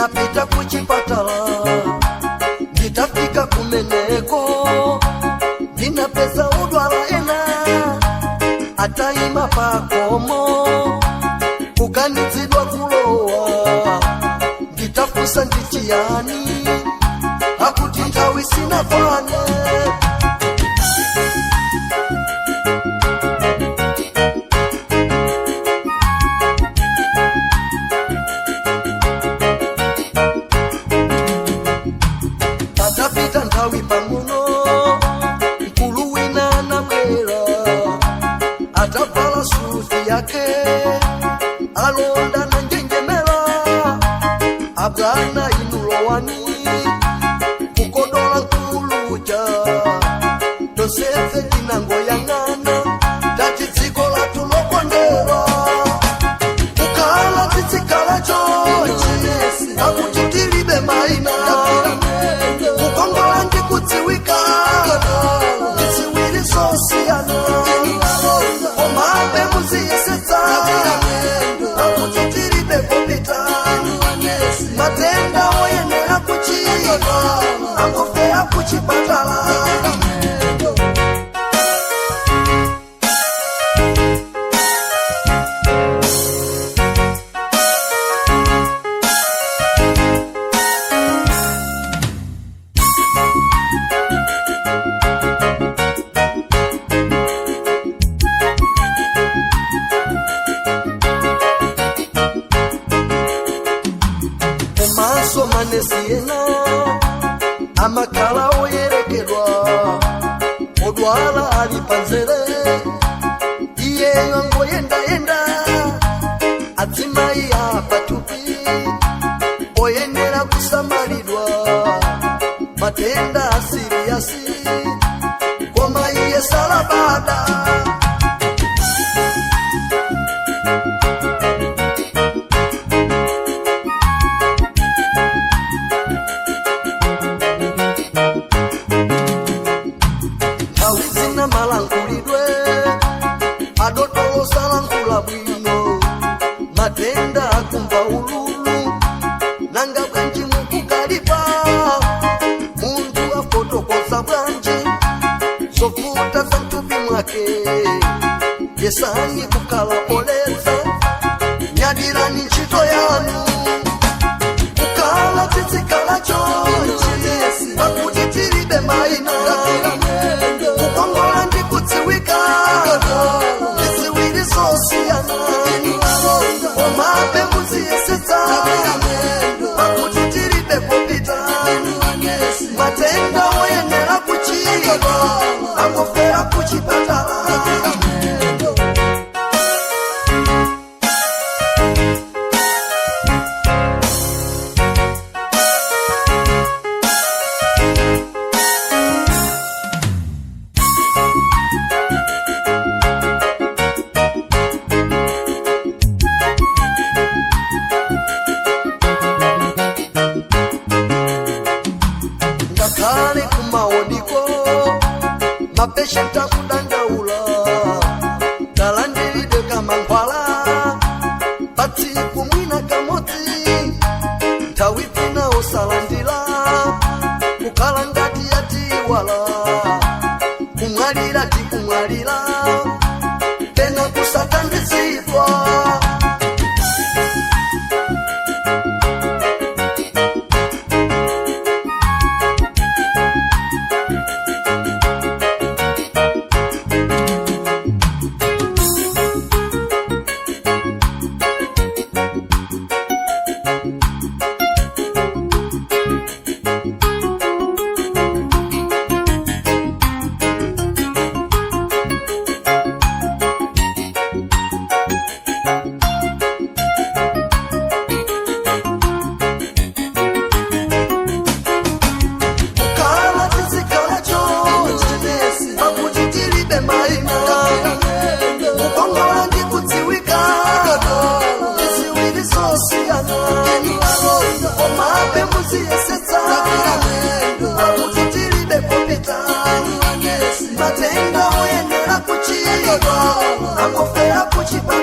ndinapita kuchipatala, nditafika kumeneko, ndinapeza udwala ena atayima pakomo, kukanizidwa kulowa, nditafusa ndichiyani, akuti nthawi sinafane. Patapita nthawi pang'ono, mkulu wina anabwera, atavala suti yake, alonda na njenjemera, abwana inulowani, kukodola nkuluja, tosefe tinango yang'ana, tati dziko latu lokondera, kukala titsikala chonchi, akuti tilibe maina, kukongola ndikudziwika, tiziwiri sosiyana, omabe muziyesetsa, akuti tilibe kopita, matenda oyenera kuchiyika, angofera kuchipatala. Maso manesiena, amakala oyerekedwa, odwala alipanzere, iye yango yenda yenda, atimai apatupi, oyenera kusamalidwa, matenda asiriasi, koma iye salabada. Malangkulidwe, adotolo salangkula bwino, matenda akumva ululu, nanga bwanji mukukalipa, muntu afotokoza bwanji, sofuta za mtupi mwake, yesani kukala poleza, nyadirani nchito yanu, kukala titsikala chonchi, akuti tilibe maina, kukongola ndikudziwika, tiziwiri sosiyana, omabe muziyesetsa, akuti tilibe kopita, matenda oyenera kuchiyika, angofera kuchipatala. Ngakale kumaoniko, mapeshenta kudandaula, talandilide kama nkwala, pati kumwina kamoti, tawipina osalandila, kukala ngati yatiwala, kumwalira tikumwalira, tena kusatandizidwa. Matenda oyenera kuchiyika, angofera kuchipatala.